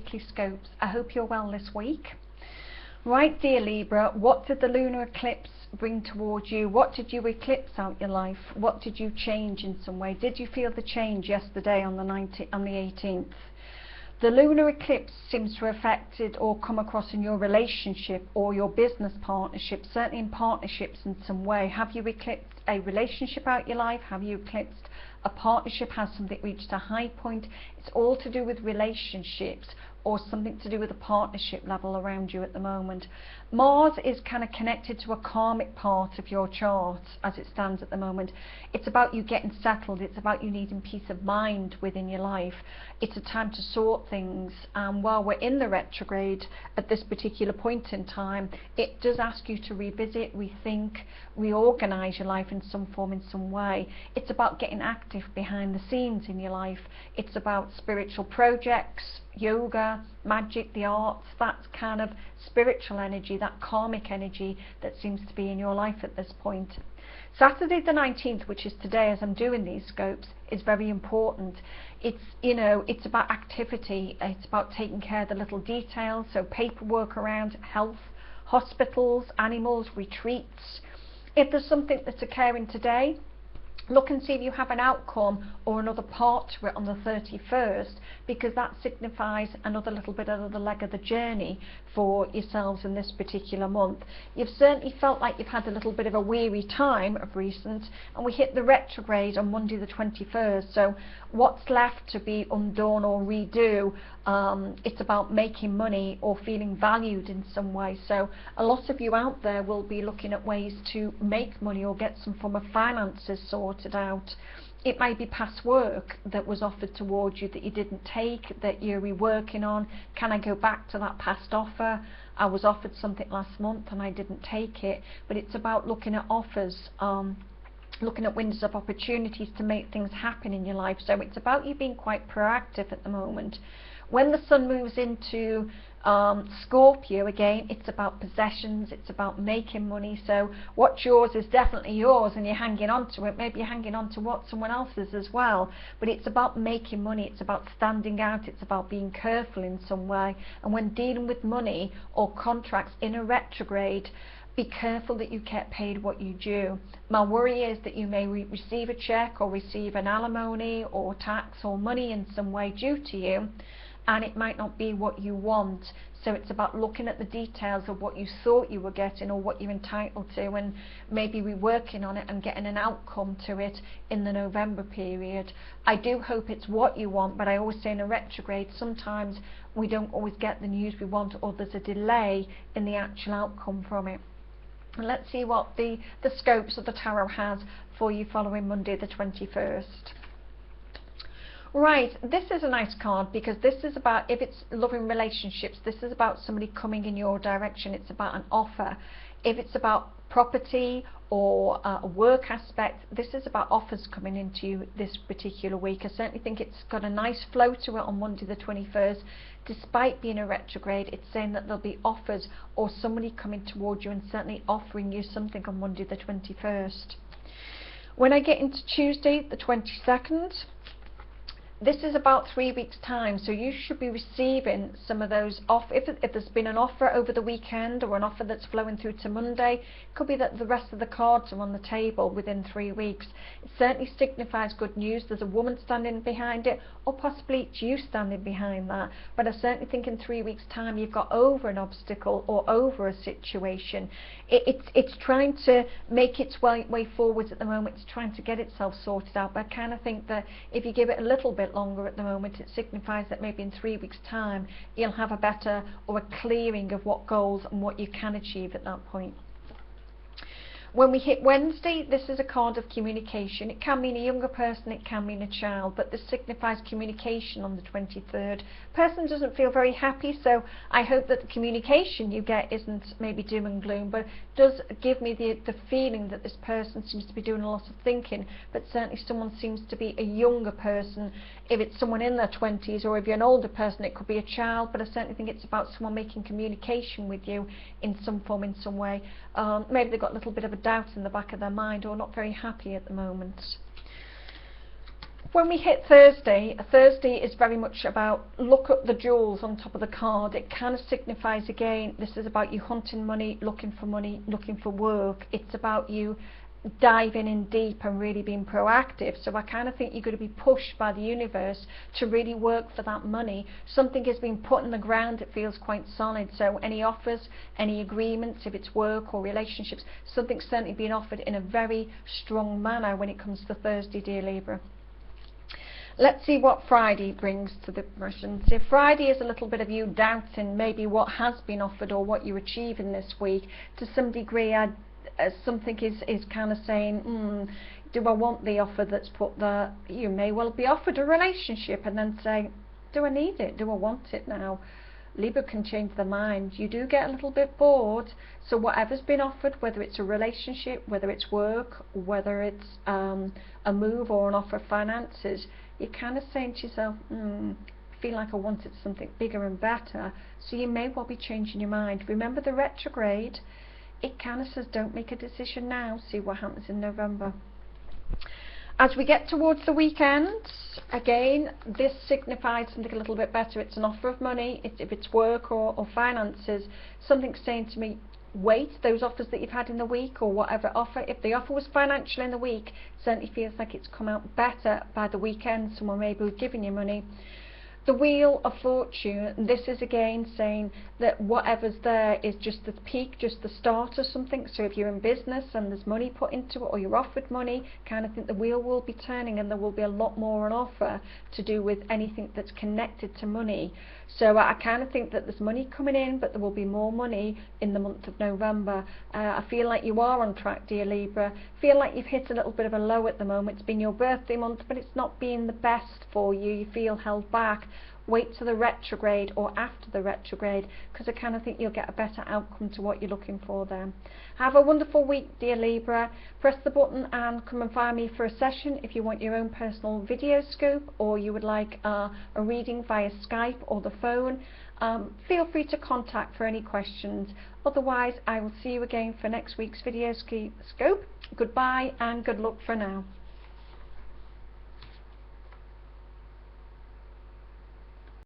weekly scopes. I hope you're well this week. Right, dear Libra, what did the lunar eclipse bring towards you? What did you eclipse out your life? What did you change in some way? Did you feel the change yesterday on the 18th? The lunar eclipse seems to have affected or come across in your relationship or your business partnership, certainly in partnerships in some way. Have you eclipsed a relationship out your life? Have you eclipsed a partnership? Has something reached a high point? It's all to do with relationships or something to do with a partnership level around you at the moment. Mars is kind of connected to a karmic part of your chart as it stands at the moment. It's about you getting settled. It's about you needing peace of mind within your life. It's a time to sort things, and while we're in the retrograde at this particular point in time, it does ask you to revisit, rethink, reorganize your life in some form, in some way. It's about getting active behind the scenes in your life. It's about spiritual projects, yoga, magic, the arts, that kind of spiritual energy, that karmic energy that seems to be in your life at this point. Saturday the 19th, which is today as I'm doing these scopes, is very important. It's, you know, it's about activity. It's about taking care of the little details, so paperwork around health, hospitals, animals, retreats. If there's something that's occurring today, look and see if you have an outcome or another part to it on the 31st, because that signifies another little bit of the leg of the journey for yourselves in this particular month. You've certainly felt like you've had a little bit of a weary time of recent, and we hit the retrograde on Monday the 21st, so what's left to be undone or redo, it's about making money or feeling valued in some way. So a lot of you out there will be looking at ways to make money or get some form of finances sorted out. It may be past work that was offered towards you that you didn't take, that you're reworking on. Can I go back to that past offer? I was offered something last month and I didn't take it. But it's about looking at offers, looking at windows of opportunities to make things happen in your life. So it's about you being quite proactive at the moment. When the sun moves into Scorpio again, it's about possessions, it's about making money. So what's yours is definitely yours and you're hanging on to it. Maybe you're hanging on to what someone else's as well, but it's about making money, it's about standing out, it's about being careful in some way. And when dealing with money or contracts in a retrograde, be careful that you get paid what you due. My worry is that you may receive a check or receive an alimony or tax or money in some way due to you, and it might not be what you want. So it's about looking at the details of what you thought you were getting or what you're entitled to, and maybe reworking on it and getting an outcome to it in the November period. I do hope it's what you want, but I always say in a retrograde sometimes we don't always get the news we want, or there's a delay in the actual outcome from it. And let's see what the scopes of the tarot has for you following Monday the 21st. Right, this is a nice card because this is about, if it's loving relationships, this is about somebody coming in your direction. It's about an offer. If it's about property or a work aspect, this is about offers coming into you this particular week. I certainly think it's got a nice flow to it on Monday the 21st. Despite being a retrograde, it's saying that there'll be offers or somebody coming towards you and certainly offering you something on Monday the 21st. When I get into Tuesday the 22nd, this is about 3 weeks time, so you should be receiving some of those off. If there's been an offer over the weekend or an offer that's flowing through to Monday, it could be that the rest of the cards are on the table within 3 weeks. It certainly signifies good news. There's a woman standing behind it, or possibly it's you standing behind that. But I certainly think in 3 weeks time you've got over an obstacle or over a situation. It's trying to make its way forwards at the moment. It's trying to get itself sorted out. But I kind of think that if you give it a little bit longer at the moment, it signifies that maybe in 3 weeks time you'll have a better or a clearing of what goals and what you can achieve at that point. When we hit Wednesday, this is a card of communication. It can mean a younger person, it can mean a child, but this signifies communication on the 23rd. Person doesn't feel very happy, so I hope that the communication you get isn't maybe doom and gloom, but does give me the feeling that this person seems to be doing a lot of thinking, but certainly someone seems to be a younger person. If it's someone in their 20s, or if you're an older person, it could be a child, but I certainly think it's about someone making communication with you in some form, in some way. Maybe they've got a little bit of a doubt in the back of their mind, or not very happy at the moment. When we hit Thursday, Thursday is very much about look at the jewels on top of the card. It kind of signifies again, this is about you hunting money, looking for work. It's about you diving in deep and really being proactive. So I kind of think you're going to be pushed by the universe to really work for that money. Something has been put in the ground, it feels quite solid. So any offers, any agreements, if it's work or relationships, something's certainly been offered in a very strong manner when it comes to Thursday, dear Libra. Let's see what Friday brings to the Russians. If Friday is a little bit of you doubting maybe what has been offered or what you're achieving this week, to some degree something is kind of saying, do I want the offer that's put there? You may well be offered a relationship and then say, do I need it? Do I want it now? Libra can change their mind. You do get a little bit bored, so whatever's been offered, whether it's a relationship, whether it's work, whether it's a move or an offer of finances, you're kind of saying to yourself, I feel like I wanted something bigger and better, so you may well be changing your mind. Remember the retrograde, it kind of says don't make a decision now, see what happens in November. As we get towards the weekend, again, this signifies something a little bit better. It's an offer of money, if it's work or finances, something's saying to me, wait, those offers that you've had in the week or whatever offer, if the offer was financial in the week, certainly feels like it's come out better by the weekend. Someone may be giving you money. The Wheel of Fortune, this is again saying that whatever's there is just the peak, just the start of something. So if you're in business and there's money put into it or you're offered money, kind of think the wheel will be turning and there will be a lot more on offer to do with anything that's connected to money. So I kind of think that there's money coming in, but there will be more money in the month of November. I feel like you are on track, dear Libra. Feel like you've hit a little bit of a low at the moment. It's been your birthday month, but it's not been the best for you. You feel held back. Wait till the retrograde or after the retrograde, because I kind of think you'll get a better outcome to what you're looking for there. Have a wonderful week, dear Libra. Press the button and come and find me for a session if you want your own personal video scoop or you would like a reading via Skype or the phone. Feel free to contact for any questions. Otherwise, I will see you again for next week's video scope. Goodbye and good luck for now.